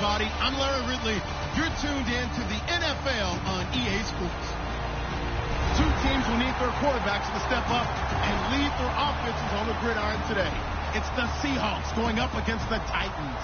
everybody. I'm Larry Ridley. You're tuned in to the NFL on EA Sports. Two teams will need their quarterbacks to step up and lead their offenses on the gridiron today. It's the Seahawks going up against the Titans.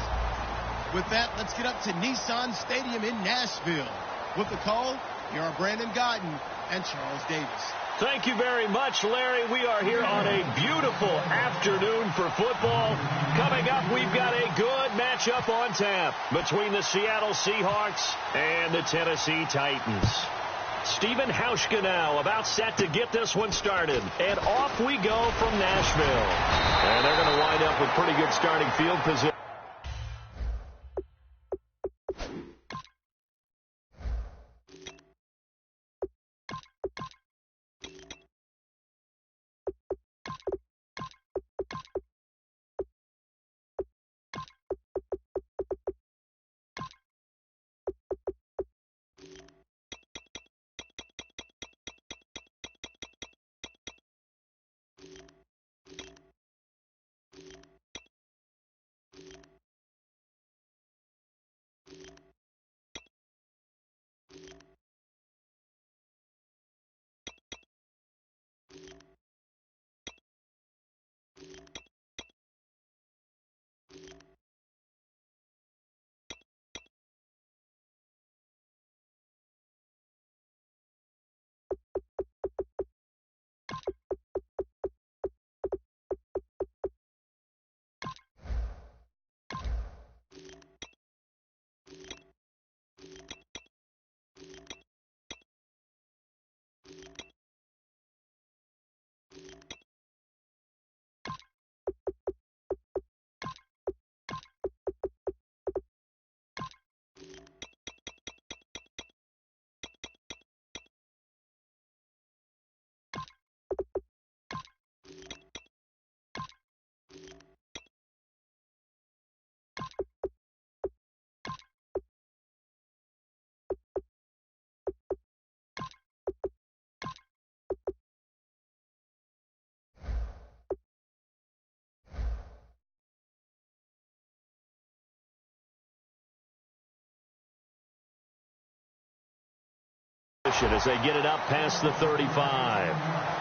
With that, let's get up to Nissan Stadium in Nashville. With the call, here are Brandon Godden and Charles Davis. Thank you very much, Larry. We are here on a beautiful afternoon for football. Coming up, we've got a good matchup on tap between the Seattle Seahawks and the Tennessee Titans. Stephen Hauschka now about set to get this one started. And off we go from Nashville. And they're going to wind up with pretty good starting field position. As they get it up past the 35.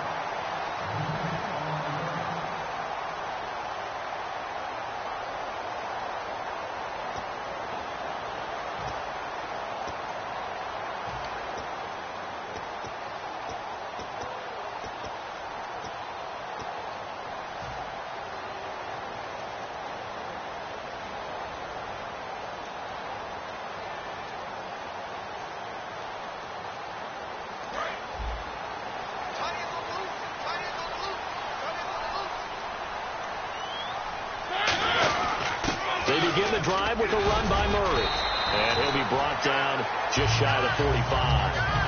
Begin the drive with a run by Murray. And he'll be brought down just shy of the 45.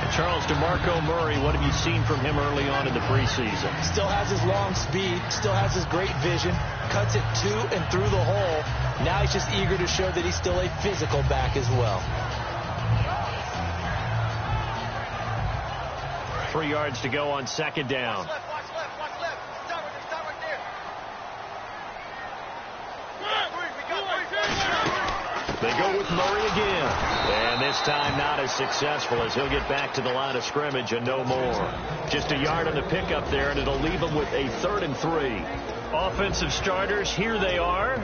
And Charles, DeMarco Murray, what have you seen from him early on in the preseason? Still has his long speed, still has his great vision, cuts it to and through the hole. Now he's just eager to show that he's still a physical back as well. 3 yards to go on second down. They go with Murray again. And this time not as successful as he'll get back to the line of scrimmage and no more. Just a yard on the pickup there, and it'll leave them with a 3rd and 3. Offensive starters, here they are.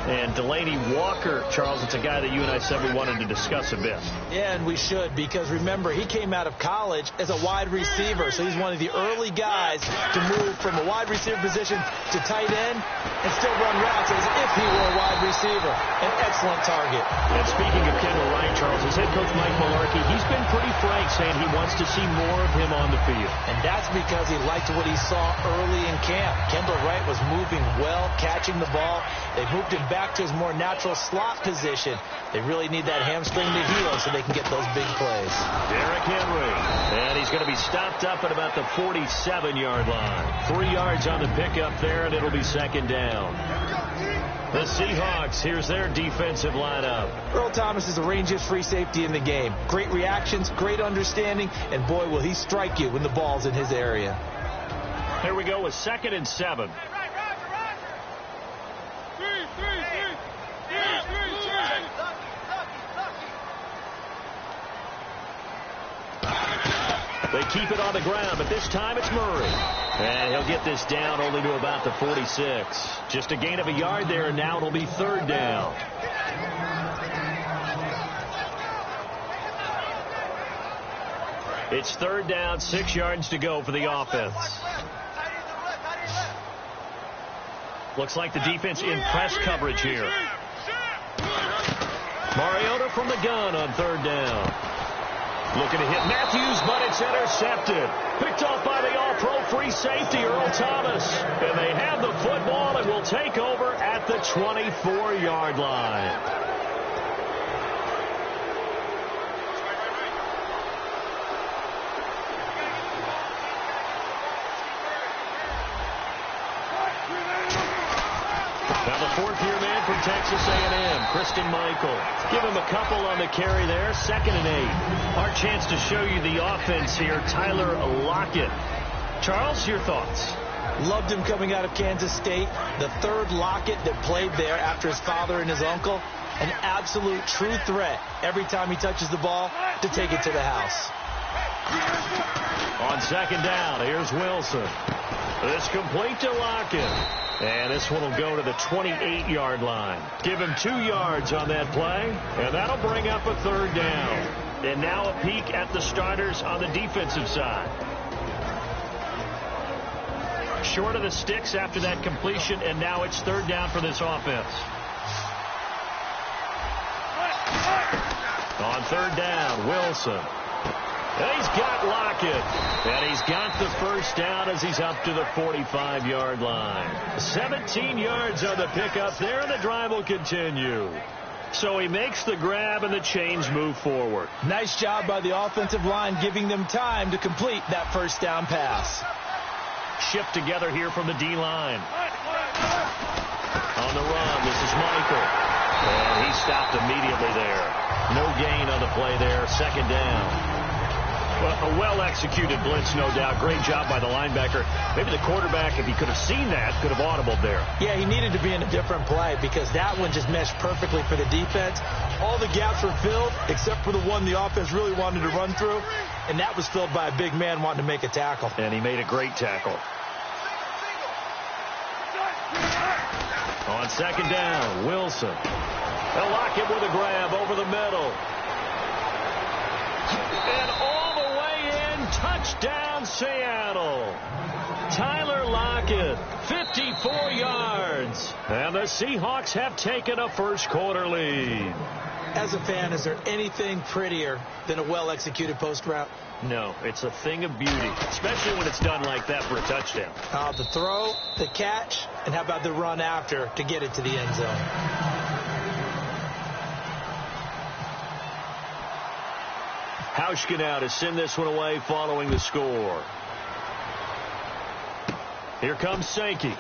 And Delaney Walker, Charles, it's a guy that you and I said we wanted to discuss a bit. Yeah, and we should, because remember, he came out of college as a wide receiver, so he's one of the early guys to move from a wide receiver position to tight end and still run routes as if he were a wide receiver. An excellent target. And speaking of Kendall Wright, Charles, his head coach Mike Mularkey, he's been pretty frank saying he wants to see more of him on the field. And that's because he liked what he saw early in camp. Kendall Wright was moving well, catching the ball. They moved him back to his more natural slot position. They really need that hamstring to heal so they can get those big plays. Derrick Henry. And he's going to be stopped up at about the 47-yard line. 3 yards on the pickup there, and it'll be second down. The Seahawks, here's their defensive lineup. Earl Thomas is the rangiest free safety in the game. Great reactions, great understanding, and boy, will he strike you when the ball's in his area. Here we go with 2nd and 7. They keep it on the ground, but this time it's Murray. And he'll get this down only to about the 46. Just a gain of a yard there, and now it'll be third down. It's third down, 6 yards to go for the offense. Looks like the defense in press coverage here. Mariota from the gun on third down. Looking to hit Matthews, but it's intercepted. Picked off by the all-pro free safety, Earl Thomas. And they have the football and will take over at the 24-yard line. Now the fourth-year man from Texas A&M, Christine Michael. Give him a couple on the carry there, 2nd and 8. Our chance to show you the offense here, Tyler Lockett. Charles, your thoughts? Loved him coming out of Kansas State. The third Lockett that played there after his father and his uncle. An absolute true threat every time he touches the ball to take it to the house. On 2nd down, here's Wilson. This complete to Lockett. And this one will go to the 28-yard line. Give him 2 yards on that play, and that'll bring up a third down. And now a peek at the starters on the defensive side. Short of the sticks after that completion, and now it's third down for this offense. On third down, Wilson. And he's got Lockett. And he's got the first down as he's up to the 45-yard line. 17 yards on the pickup there, and the drive will continue. So he makes the grab, and the chains move forward. Nice job by the offensive line, giving them time to complete that first down pass. Shift together here from the D-line. On the run, this is Michael. And he stopped immediately there. No gain on the play there, 2nd down. Well, a well-executed blitz, no doubt. Great job by the linebacker. Maybe the quarterback, if he could have seen that, could have audibled there. Yeah, he needed to be in a different play because that one just meshed perfectly for the defense. All the gaps were filled except for the one the offense really wanted to run through, and that was filled by a big man wanting to make a tackle. And he made a great tackle. On 2nd down, Wilson. They'll lock him with a grab over the middle. And all the way in, touchdown Seattle. Tyler Lockett, 54 yards. And the Seahawks have taken a first-quarter lead. As a fan, is there anything prettier than a well-executed post route? No, it's a thing of beauty, especially when it's done like that for a touchdown. The throw, the catch, and how about the run after to get it to the end zone? Hauschka now to send this one away following the score. Here comes Sankey.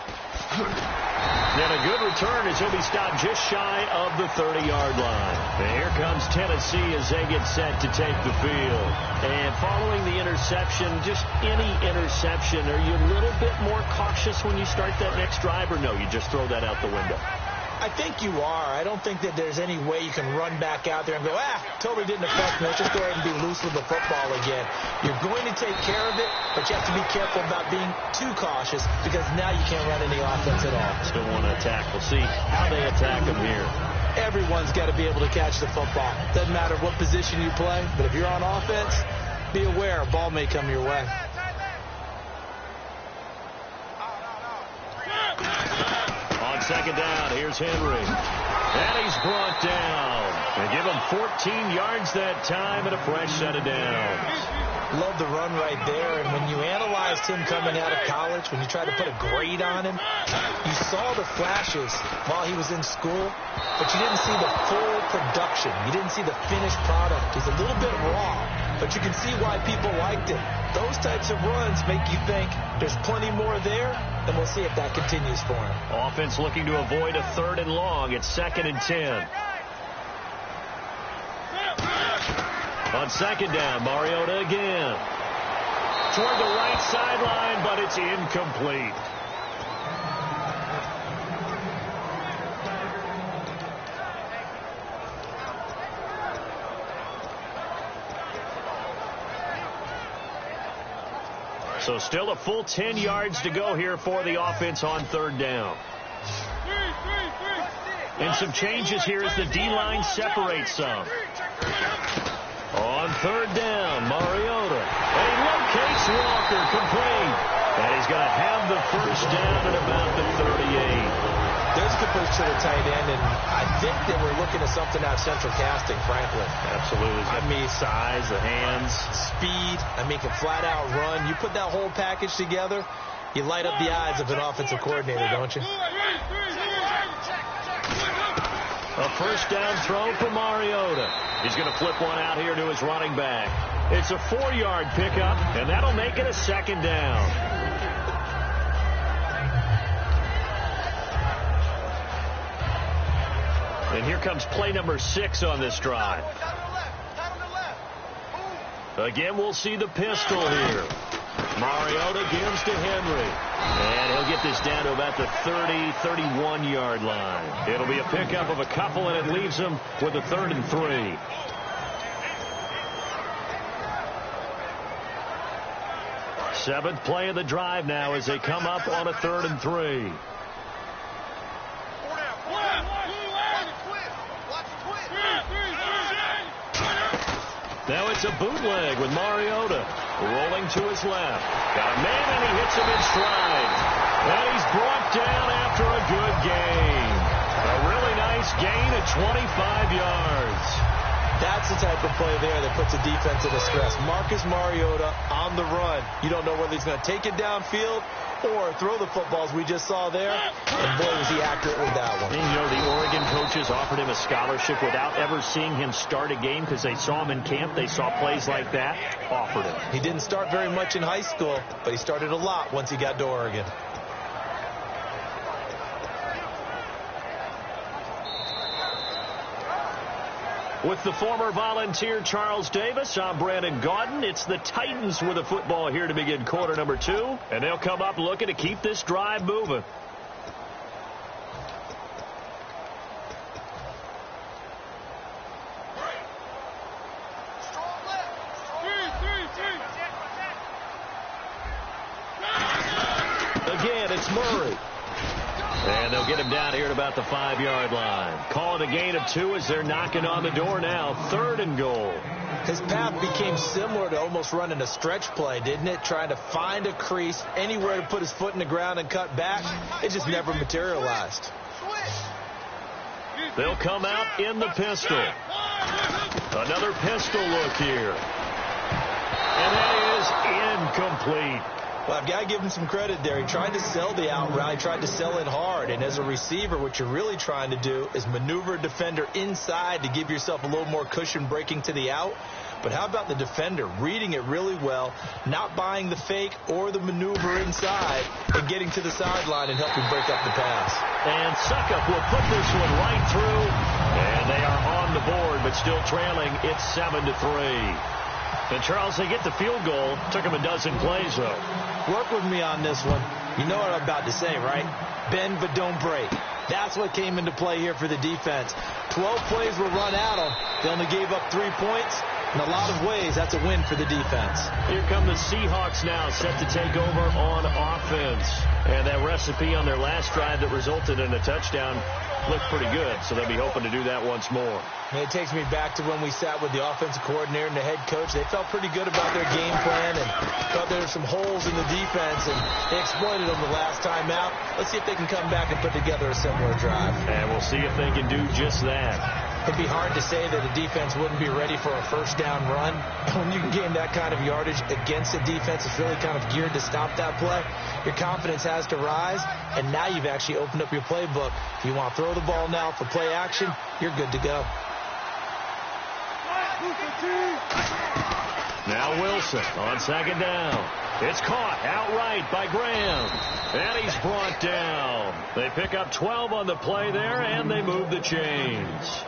And a good return as he'll be stopped just shy of the 30-yard line. And here comes Tennessee as they get set to take the field. And following the interception, just any interception, are you a little bit more cautious when you start that next drive, or no, you just throw that out the window? I think you are. I don't think that there's any way you can run back out there and go, totally didn't affect me. Let's just go ahead and be loose with the football again. You're going to take care of it, but you have to be careful about being too cautious because now you can't run any offense at all. Still want to attack. We'll see how they attack them here. Everyone's got to be able to catch the football. Doesn't matter what position you play, but if you're on offense, be aware a ball may come your way. On 2nd down, here's Henry. And he's brought down. They give him 14 yards that time and a fresh set of downs. Love the run right there. And when you analyzed him coming out of college, when you tried to put a grade on him, you saw the flashes while he was in school, but you didn't see the full production. You didn't see the finished product. He's a little bit raw, but you can see why people liked it. Those types of runs make you think there's plenty more there, and we'll see if that continues for him. Offense looking to avoid a 3rd and long. It's 2nd and 10. On 2nd down, Mariota again. Toward the right sideline, but it's incomplete. So still a full 10 yards to go here for the offense on third down. And some changes here as the D-line separates some. On third down, Mariota. And he locates Walker, complete. And he's going to have the first down at about the 38. There's a good push to the tight end, and I think that we're looking at something out of central casting, frankly. Absolutely. I mean, size, the hands. Speed. I mean, can flat out run. You put that whole package together, you light up the eyes of an offensive coordinator, don't you? A first down throw for Mariota. He's going to flip one out here to his running back. It's a 4-yard pickup, and that'll make it a second down. And here comes play number 6 on this drive. Again, we'll see the pistol here. Mariota gives to Henry. And he'll get this down to about the 30, 31-yard line. It'll be a pickup of a couple, and it leaves him with a 3rd and 3. Seventh play of the drive now as they come up on a 3rd and 3. Now it's a bootleg with Mariota rolling to his left. Got a man, and he hits him in stride. And he's brought down after a good gain. A really nice gain at 25 yards. That's the type of play there that puts a defense in a stress. Marcus Mariota on the run. You don't know whether he's going to take it downfield or throw the footballs we just saw there. And boy, was he accurate with that one. And you know, the Oregon coaches offered him a scholarship without ever seeing him start a game because they saw him in camp. They saw plays like that. Offered him. He didn't start very much in high school, but he started a lot once he got to Oregon. With the former Volunteer Charles Davis, I'm Brandon Gaudin. It's the Titans with the football here to begin quarter number 2. And they'll come up looking to keep this drive moving. Again, it's Murray. And they'll get him down here at about the 5-yard line. Call it a gain of 2 as they're knocking on the door now. 3rd and goal. His path became similar to almost running a stretch play, didn't it? Trying to find a crease, anywhere to put his foot in the ground and cut back. It just never materialized. They'll come out in the pistol. Another pistol look here. And that is incomplete. Well, I've got to give him some credit there. He tried to sell the out route. He tried to sell it hard. And as a receiver, what you're really trying to do is maneuver a defender inside to give yourself a little more cushion breaking to the out. But how about the defender reading it really well, not buying the fake or the maneuver inside, and getting to the sideline and helping break up the pass. And Suckup will put this one right through. And they are on the board, but still trailing. It's 7-3. And, Charles, they get the field goal. Took them a dozen plays, though. Work with me on this one. You know what I'm about to say, right? Bend but don't break. That's what came into play here for the defense. 12 plays were run at them. They only gave up 3 points. In a lot of ways, that's a win for the defense. Here come the Seahawks now, set to take over on offense. And that recipe on their last drive that resulted in a touchdown looked pretty good, so they'll be hoping to do that once more. And it takes me back to when we sat with the offensive coordinator and the head coach. They felt pretty good about their game plan and thought there were some holes in the defense, and they exploited them the last time out. Let's see if they can come back and put together a similar drive. And we'll see if they can do just that. It'd be hard to say that a defense wouldn't be ready for a first down run. When you can gain that kind of yardage against a defense that's really kind of geared to stop that play, your confidence has to rise, and now you've actually opened up your playbook. If you want to throw the ball now for play action, you're good to go. Now Wilson on second down. It's caught outright by Graham. And he's brought down. They pick up 12 on the play there, and they move the chains.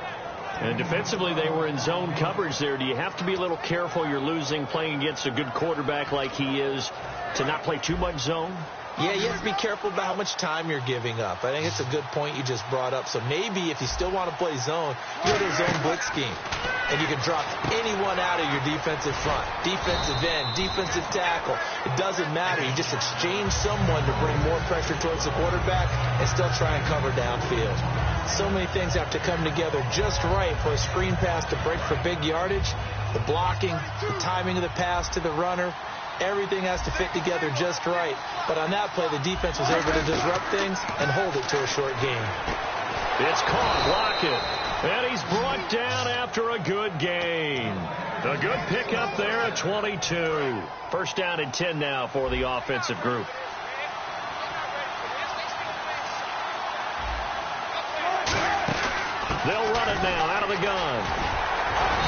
And defensively, they were in zone coverage there. Do you have to be a little careful? You're losing playing against a good quarterback like he is to not play too much zone? Yeah, you have to be careful about how much time you're giving up. I think it's a good point you just brought up. So maybe if you still want to play zone, go to a zone blitz scheme. And you can drop anyone out of your defensive front. Defensive end, defensive tackle. It doesn't matter. You just exchange someone to bring more pressure towards the quarterback and still try and cover downfield. So many things have to come together just right for a screen pass to break for big yardage. The blocking, the timing of the pass to the runner. Everything has to fit together just right. But on that play, the defense was able to disrupt things and hold it to a short game. It's caught, Lockett. And he's brought down after a good gain. A good pickup there at 22. First down and 10 now for the offensive group. They'll run it now out of the gun.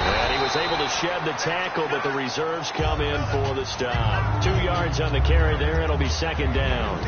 And he was able to shed the tackle, but the reserves come in for the stop. 2 yards on the carry there. It'll be second down.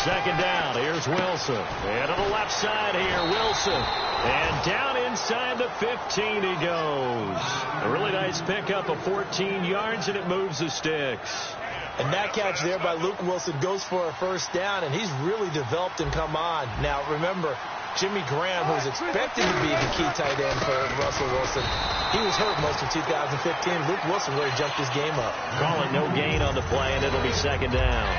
Second down, here's Wilson. And to the left side here, Wilson. And down inside the 15 he goes. A really nice pickup of 14 yards, and it moves the sticks. And that catch there by Luke Wilson goes for a first down, and he's really developed and come on. Now, remember, Jimmy Graham, who was expected to be the key tight end for Russell Wilson, he was hurt most of 2015. Luke Wilson really jumped his game up. Calling no gain on the play, and it'll be second down.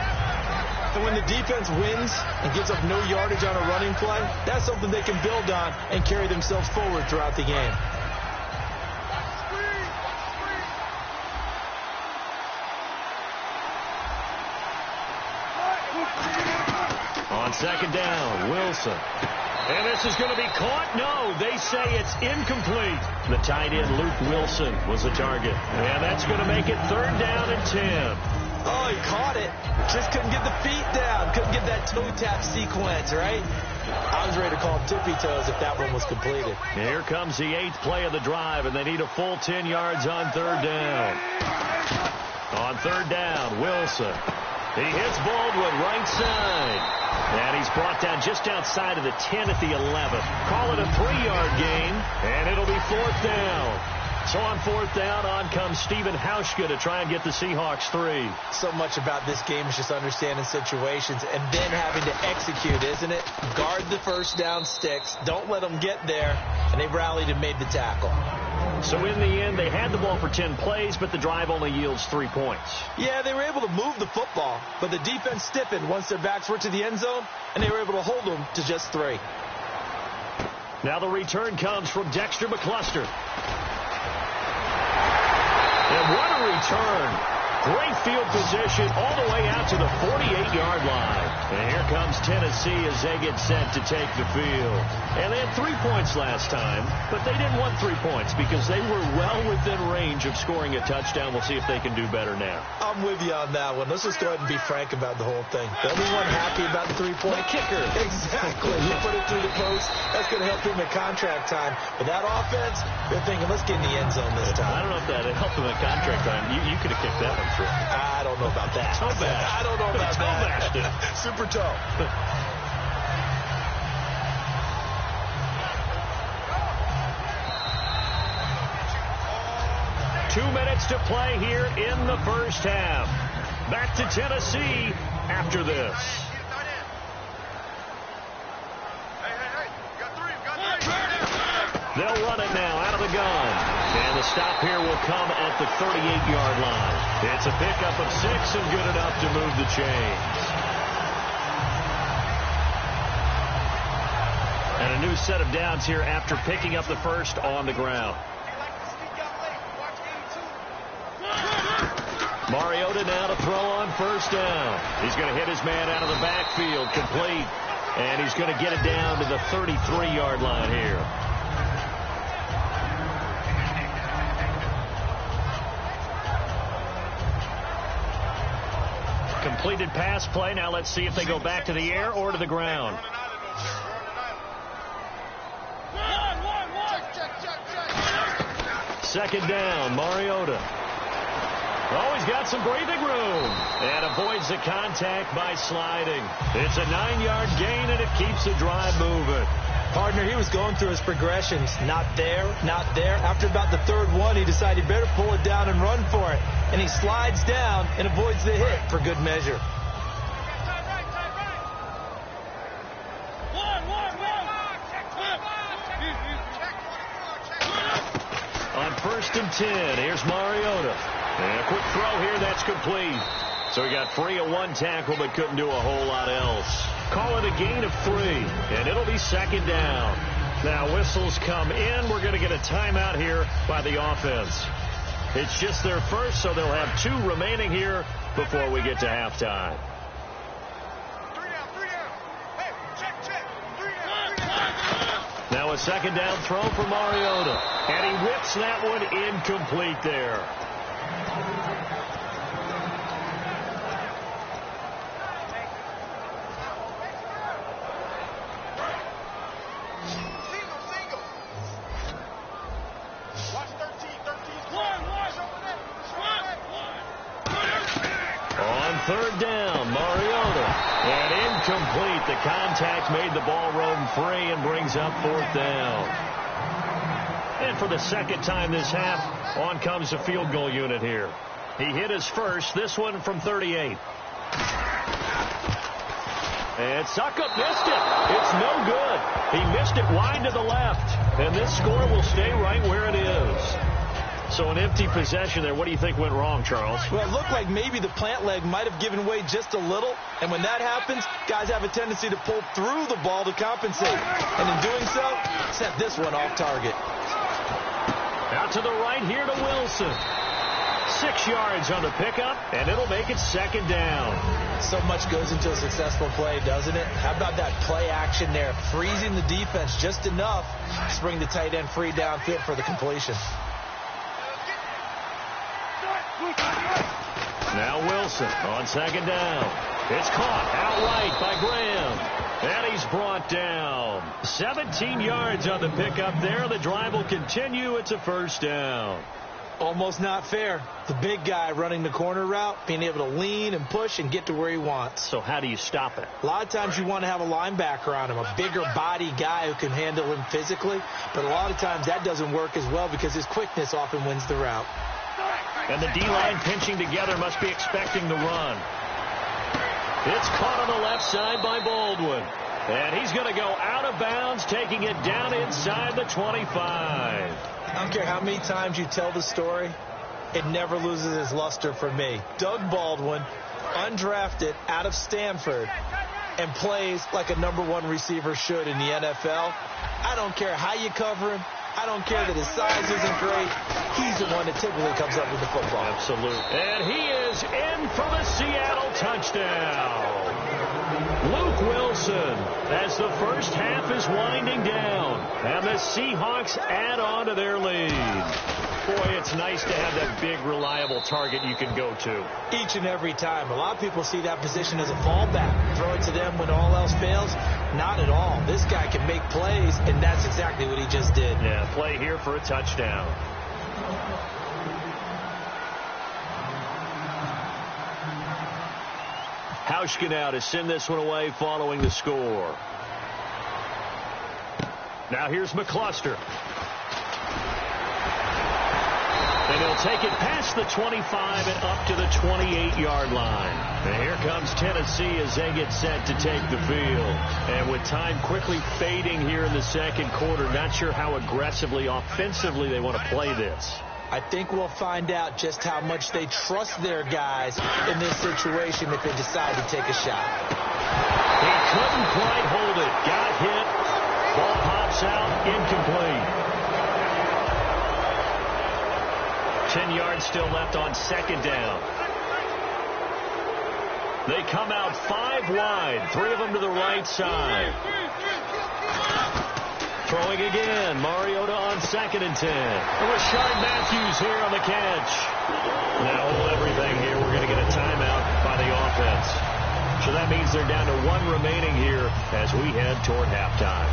And when the defense wins and gives up no yardage on a running play, that's something they can build on and carry themselves forward throughout the game. On second down, Wilson. And this is going to be caught. No, they say it's incomplete. The tight end, Luke Wilson, was the target. And that's going to make it third down and 10. Oh, he caught it. Just couldn't get the feet down. Couldn't get that toe tap sequence, right? I was ready to call him tippy toes if that one was completed. Here comes the 8th play of the drive, and they need a full 10 yards on third down. On third down, Wilson. He hits Baldwin right side. And he's brought down just outside of the 10 at the 11. Call it a 3-yard gain, and it'll be fourth down. So on fourth down, on comes Stephen Hauschka to try and get the Seahawks 3. So much about this game is just understanding situations and then having to execute, isn't it? Guard the first down sticks. Don't let them get there. And they rallied and made the tackle. So in the end, they had the ball for 10 plays, but the drive only yields 3 points. Yeah, they were able to move the football, but the defense stiffened once their backs were to the end zone, and they were able to hold them to just 3. Now the return comes from Dexter McCluster. And what a return. Great field position all the way out to the 48-yard line. And here comes Tennessee as they get set to take the field. And they had 3 points last time, but they didn't want 3 points because they were well within range of scoring a touchdown. We'll see if they can do better now. I'm with you on that one. Let's just go ahead and be frank about the whole thing. The only one happy about the 3-point kicker. Exactly. You put it through the post. That's going to help him at contract time. But that offense, they're thinking, let's get in the end zone this time. I don't know if that helped him at contract time. You could have kicked that one through. I don't know about that. Toe bash. I don't know about that. Super toe. Two minutes to play here in the first half. Back to Tennessee after this. They'll run it now out of the gun. And the stop here will come at the 38-yard line. It's a pickup of 6 and good enough to move the chains. And a new set of downs here after picking up the first on the ground. Mariota now to throw on first down. He's going to hit his man out of the backfield, complete. And he's going to get it down to the 33-yard line here. Completed pass play. Now let's see if they go back to the air or to the ground. Second down, Mariota. Oh, he's got some breathing room and avoids the contact by sliding. It's a 9-yard gain, and it keeps the drive moving. Partner, he was going through his progressions. Not there, not there. After about the third one, he decided he better pull it down and run for it. And he slides down and avoids the hit for good measure. On 1st and 10, here's Mariota. And a quick throw here, that's complete. So he got free of one tackle, but couldn't do a whole lot else. Call it a gain of 3, and it'll be 2nd down. Now whistles come in. We're going to get a timeout here by the offense. It's just their first, so they'll have 2 remaining here before we get to halftime. 3 down, 3 down. Hey, check. 3 down, 3 down. Now a 2nd down throw for Mariota, and he whips that one incomplete there. On 3rd down, Mariota. And incomplete. The contact made the ball roam free and brings up 4th down. And for the 2nd time this half, on comes the field goal unit here. He hit his first, this one from 38. And Suckup missed it. It's no good. He missed it wide to the left. And this score will stay right where it is. So an empty possession there. What do you think went wrong, Charles? Well, it looked like maybe the plant leg might have given way just a little. And when that happens, guys have a tendency to pull through the ball to compensate. And in doing so, set this one off target. Out to the right here to Wilson. 6 yards on the pickup, and it'll make it 2nd down. So much goes into a successful play, doesn't it? How about that play action there? Freezing the defense just enough to bring the tight end free downfield for the completion. Now Wilson on 2nd down. It's caught outright by Graham. And he's brought down. 17 yards on the pickup there. The drive will continue. It's a 1st down. Almost not fair. The big guy running the corner route, being able to lean and push and get to where he wants. So how do you stop it? A lot of times you want to have a linebacker on him, a bigger body guy who can handle him physically. But a lot of times that doesn't work as well because his quickness often wins the route. And the D-line pinching together must be expecting the run. It's caught on the left side by Baldwin. And he's going to go out of bounds, taking it down inside the 25. I don't care how many times you tell the story, it never loses its luster for me. Doug Baldwin, undrafted out of Stanford, and plays like a #1 receiver should in the NFL. I don't care how you cover him. I don't care that his size isn't great. He's the one that typically comes up with the football. Absolutely. And he is in for the Seattle touchdown. Luke Wilson, as the first half is winding down, and the Seahawks add on to their lead. Boy, it's nice to have that big, reliable target you can go to. Each and every time. A lot of people see that position as a fallback. Throw it to them when all else fails. Not at all. This guy can make plays, and that's exactly what he just did. Yeah, play here for a touchdown. Hauschka now to send this one away following the score. Now here's McCluster. And he'll take it past the 25 and up to the 28-yard line. And here comes Tennessee as they get set to take the field. And with time quickly fading here in the 2nd quarter, not sure how aggressively, offensively they want to play this. I think we'll find out just how much they trust their guys in this situation if they decide to take a shot. He couldn't quite hold it. Got hit. Ball pops out. Incomplete. 10 yards still left on 2nd down. They come out 5 wide. 3 of them to the right side. Throwing again. Mariota on 2nd and 10. And Rashard Matthews here on the catch. Now hold everything here. We're going to get a timeout by the offense. So that means they're down to 1 remaining here as we head toward halftime.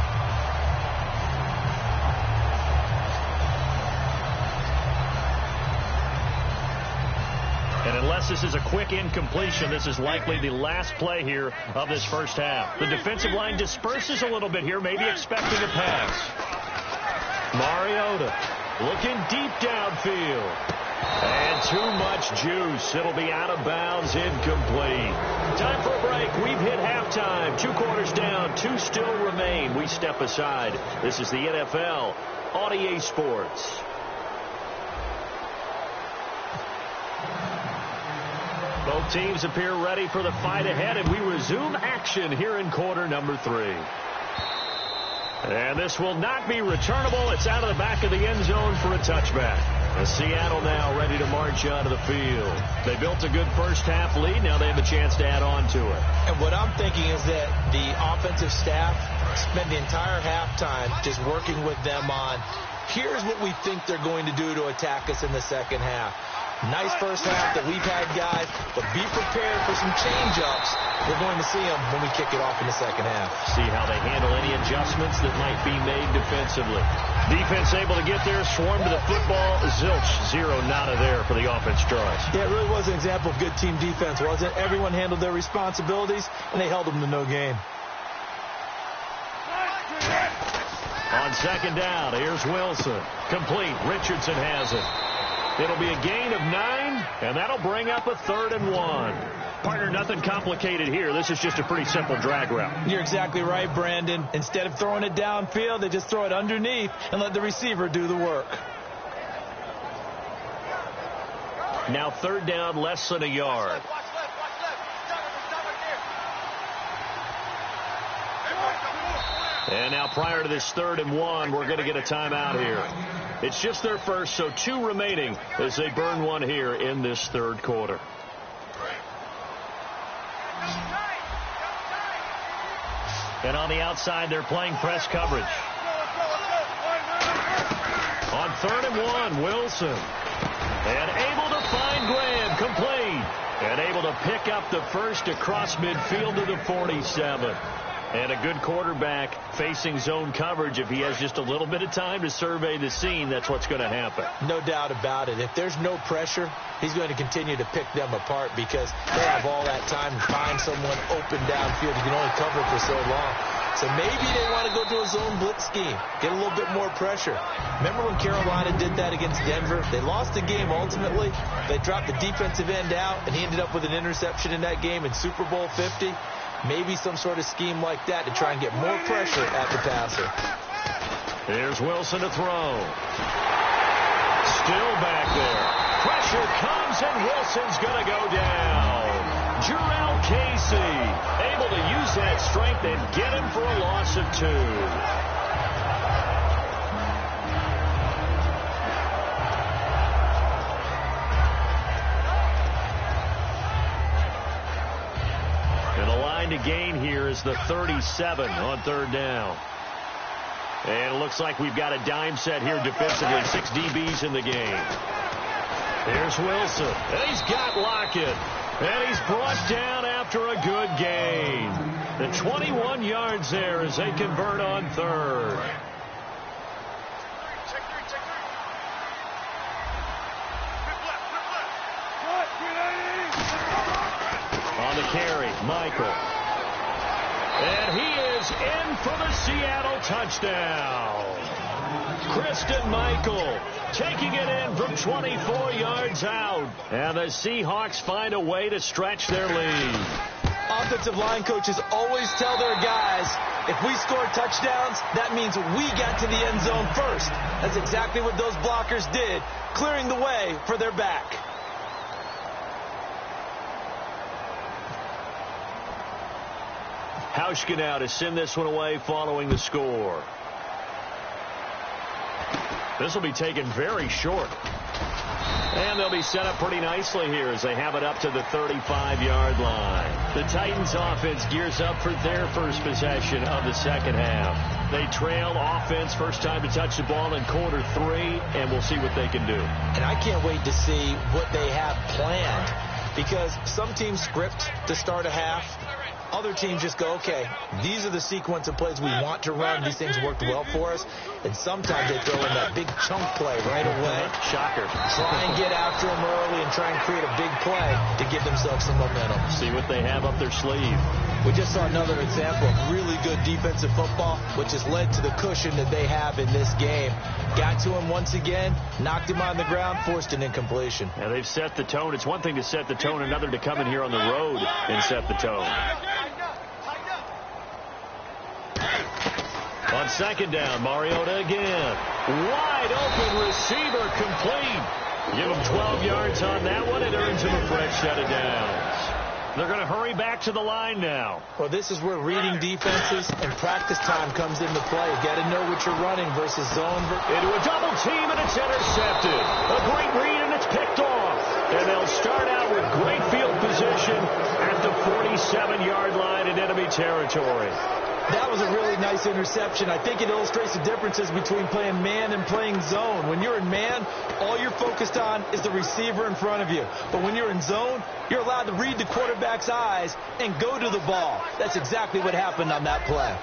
this is a quick incompletion. This is likely the last play here of this first half. The defensive line disperses a little bit here, maybe expecting a pass. Mariota looking deep downfield. And too much juice. It'll be out of bounds, incomplete. Time for a break. We've hit halftime. 2 quarters down, 2 still remain. We step aside. This is the NFL on EA Sports. Both teams appear ready for the fight ahead, and we resume action here in quarter number 3. And this will not be returnable. It's out of the back of the end zone for a touchback. Seattle now ready to march onto the field. They built a good first half lead. Now they have a chance to add on to it. And what I'm thinking is that the offensive staff spend the entire halftime just working with them on, here's what we think they're going to do to attack us in the second half. Nice first half that we've had, guys, but be prepared for some change-ups. We're going to see them when we kick it off in the second half. See how they handle any adjustments that might be made defensively. Defense able to get there, swarm to the football. Zilch, 0 nada there for the offense tries. Yeah, it really was an example of good team defense, wasn't it? Everyone handled their responsibilities, and they held them to no gain. On second down, here's Wilson. Complete. Richardson has it. It'll be a gain of 9, and that'll bring up a 3rd and 1. Partner, nothing complicated here. This is just a pretty simple drag route. You're exactly right, Brandon. Instead of throwing it downfield, they just throw it underneath and let the receiver do the work. Now 3rd down, less than a yard. And now prior to this 3rd and 1, we're going to get a timeout here. It's just their first, so 2 remaining as they burn one here in this 3rd quarter. And on the outside, they're playing press coverage. On 3rd and 1, Wilson. And able to find Graham, complete. And able to pick up the first across midfield to the 47. And a good quarterback facing zone coverage. If he has just a little bit of time to survey the scene, that's what's going to happen. No doubt about it. If there's no pressure, he's going to continue to pick them apart because they have all that time to find someone open downfield. You can only cover for so long. So maybe they want to go to a zone blitz scheme, get a little bit more pressure. Remember when Carolina did that against Denver? They lost the game ultimately. They dropped the defensive end out, and he ended up with an interception in that game in Super Bowl 50. Maybe some sort of scheme like that to try and get more pressure at the passer. Here's Wilson to throw. Still back there. Pressure comes, and Wilson's going to go down. Jarrell Casey able to use that strength and get him for a loss of 2. To gain here is the 37 on 3rd down. And it looks like we've got a dime set here defensively. 6 DBs in the game. Here's Wilson. And he's got Lockett. And he's brought down after a good gain. The 21 yards there as they convert on 3rd. On the carry, Michael. And he is in for the Seattle touchdown. Christian Michael taking it in from 24 yards out. And the Seahawks find a way to stretch their lead. Offensive line coaches always tell their guys, if we score touchdowns, that means we got to the end zone first. That's exactly what those blockers did, clearing the way for their back. Hauschka now to send this one away following the score. This will be taken very short. And they'll be set up pretty nicely here as they have it up to the 35-yard line. The Titans offense gears up for their first possession of the second half. They trail offense, first time to touch the ball in quarter 3, and we'll see what they can do. And I can't wait to see what they have planned, because some teams script to start a half. other teams just go, okay, these are the sequence of plays we want to run. These things worked well for us. And sometimes they throw in that big chunk play right away. Shocker. Try and get after them early and try and create a big play to give themselves some momentum. See what they have up their sleeve. We just saw another example of really good defensive football, which has led to the cushion that they have in this game. Got to him once again, knocked him on the ground, forced an incompletion. Now they've set the tone. It's one thing to set the tone, another to come in here on the road and set the tone. On second down, Mariota again. Wide open receiver, complete. Give him 12 yards on that one. It earns him a fresh set of downs. They're going to hurry back to the line now. Well, this is where reading defenses and practice time comes into play. You got to know what you're running versus zone. Into a double team, and it's intercepted. A great read, and it's picked off. And they'll start out with great field position at the 47-yard line in enemy territory. That was a really nice interception. I think it illustrates the differences between playing man and playing zone. When you're in man, all you're focused on is the receiver in front of you. But when you're in zone, you're allowed to read the quarterback's eyes and go to the ball. That's exactly what happened on that play.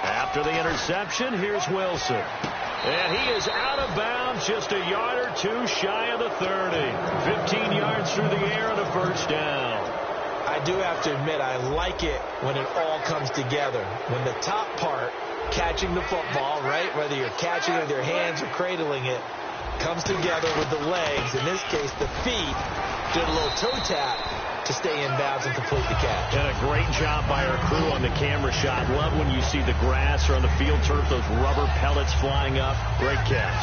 After the interception, here's Wilson. And he is out of bounds, just a yard or two shy of the 30. 15 yards through the air and a first down. I do have to admit, I like it when it all comes together. When the top part, catching the football, right, whether you're catching it with your hands or cradling it, comes together with the legs. In this case, the feet did a little toe tap to stay in bounds and complete the catch. And a great job by our crew on the camera shot. Love when you see the grass or on the field turf, those rubber pellets flying up. Great catch.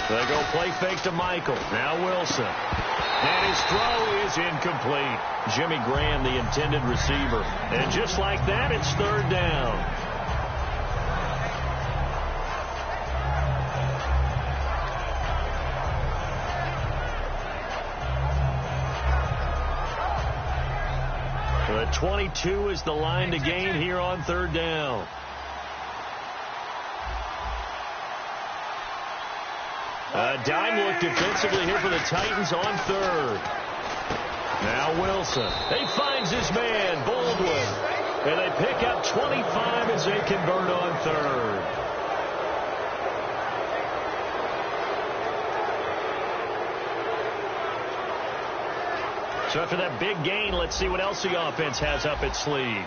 They go play fake to Michael. Now Wilson. And his throw is incomplete. Jimmy Graham, the intended receiver. And just like that, it's third down. The 22 is the line to gain here on third down. A dime look defensively here for the Titans on third. Now Wilson. He finds his man, Baldwin. And they pick up 25 as they convert on third. So after that big gain, let's see what else the offense has up its sleeve.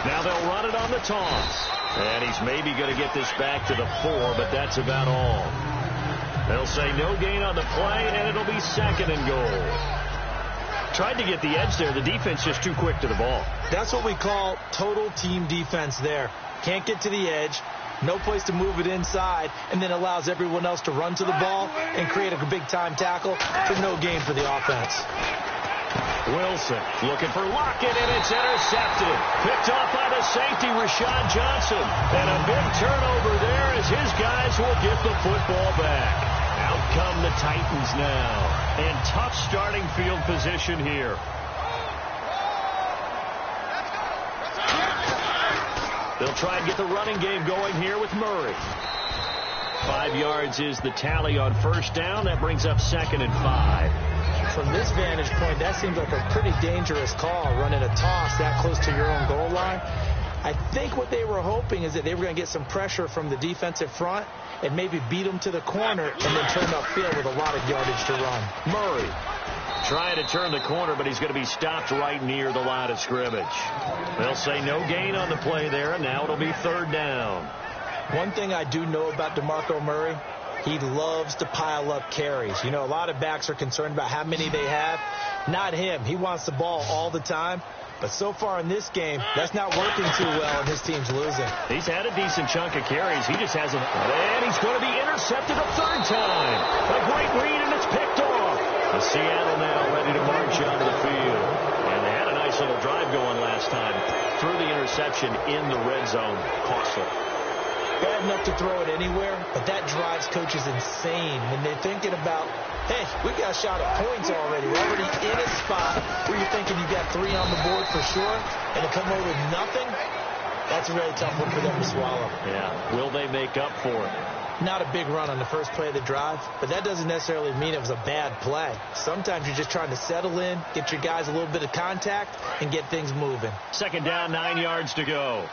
Now they'll run it on the toss. And he's maybe going to get this back to the 4, but that's about all. They'll say no gain on the play, and it'll be second and goal. Tried to get the edge there. The defense just too quick to the ball. That's what we call total team defense there. Can't get to the edge. No place to move it inside, and then allows everyone else to run to the ball and create a big-time tackle for no gain for the offense. Wilson looking for Lockett, and it's intercepted. Picked off by the safety, Rashad Johnson. And a big turnover there as his guys will get the football back. Out come the Titans now. And tough starting field position here. They'll try and get the running game going here with Murray. 5 yards is the tally on first down. That brings up second and 5. From this vantage point, that seems like a pretty dangerous call, running a toss that close to your own goal line. I think what they were hoping is that they were going to get some pressure from the defensive front and maybe beat them to the corner and then turn upfield with a lot of yardage to run. Murray trying to turn the corner, but he's going to be stopped right near the line of scrimmage. They'll say no gain on the play there, and now it'll be third down. One thing I do know about DeMarco Murray, he loves to pile up carries. You know, a lot of backs are concerned about how many they have. Not him. He wants the ball all the time. But so far in this game, that's not working too well, and his team's losing. He's had a decent chunk of carries. He just hasn't. And he's going to be intercepted a third time. A great read, and it's picked off. The Seattle now ready to march onto the field. And they had a nice little drive going last time. Threw the interception in the red zone. Costly. bad enough to throw it anywhere, but that drives coaches insane when they're thinking about, hey, we've got a shot at points already. We're already in a spot where you're thinking you've got 3 on the board for sure, and to come away with nothing, that's a really tough one for them to swallow. Yeah. Will they make up for it? Not a big run on the first play of the drive, but that doesn't necessarily mean it was a bad play. Sometimes you're just trying to settle in, get your guys a little bit of contact, and get things moving. Second down, 9 yards to go.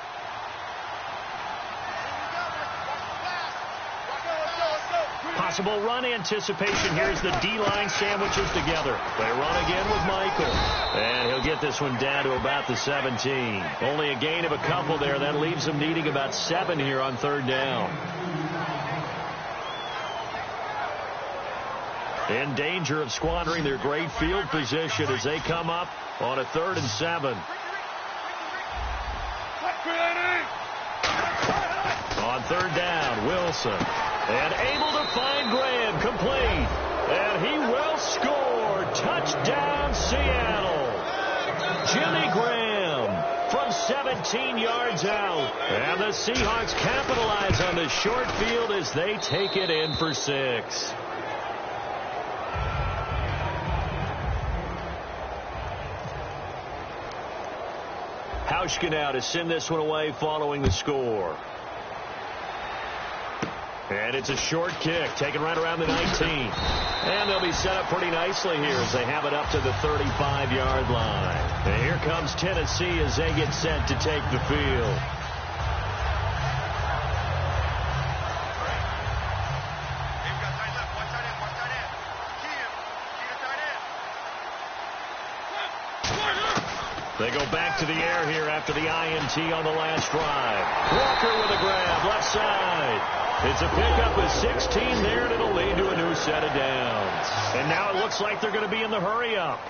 Possible run anticipation. Here's the D-line sandwiches together. They run again with Michael. And he'll get this one down to about the 17. Only a gain of a couple there. That leaves them needing about 7 here on third down. In danger of squandering their great field position as they come up on a 3rd and 7. On third down, Wilson. And able to find Graham, complete. And he will score. Touchdown, Seattle. Jimmy Graham from 17 yards out. And the Seahawks capitalize on the short field as they take it in for 6. Hauschka now to send this one away following the score. And it's a short kick, taken right around the 19. And they'll be set up pretty nicely here as they have it up to the 35-yard line. And here comes Tennessee as they get set to take the field. They go back to the air here after the INT on the last drive. Walker with a grab, left side. It's a pickup of 16 there, and it'll lead to a new set of downs. And now it looks like they're going to be in the hurry-up.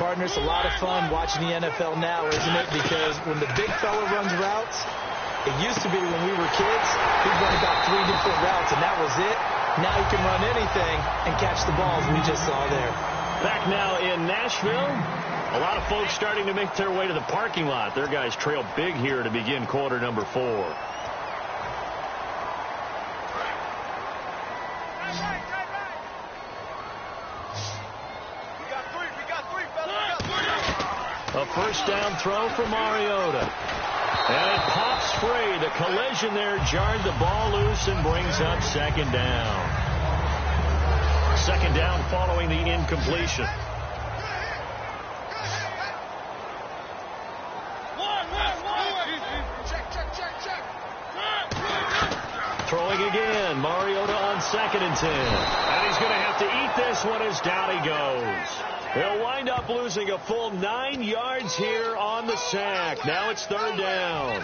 Partner, it's a lot of fun watching the NFL now, isn't it? Because when the big fella runs routes, it used to be when we were kids, he'd run about 3 different routes, and that was it. Now he can run anything and catch the balls we just saw there. Back now in Nashville. A lot of folks starting to make their way to the parking lot. Their guys trail big here to begin quarter number 4. A first down throw for Mariota. And it pops free. The collision there jarred the ball loose and brings up second down. Second down following the incompletion. Throwing again. Mariota on 2nd and 10. And he's going to have to eat this one as down he goes. They'll wind up losing a full 9 yards here on the sack. Now it's third down.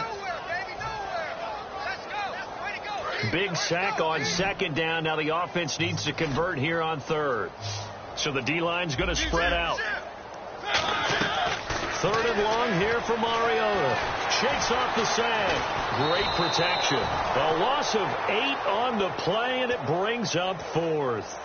Big sack on second down. Now the offense needs to convert here on third. So the D-line's going to spread out. Third and long here for Mariota. Shakes off the sack. Great protection. A loss of 8 on the play, and it brings up 4th.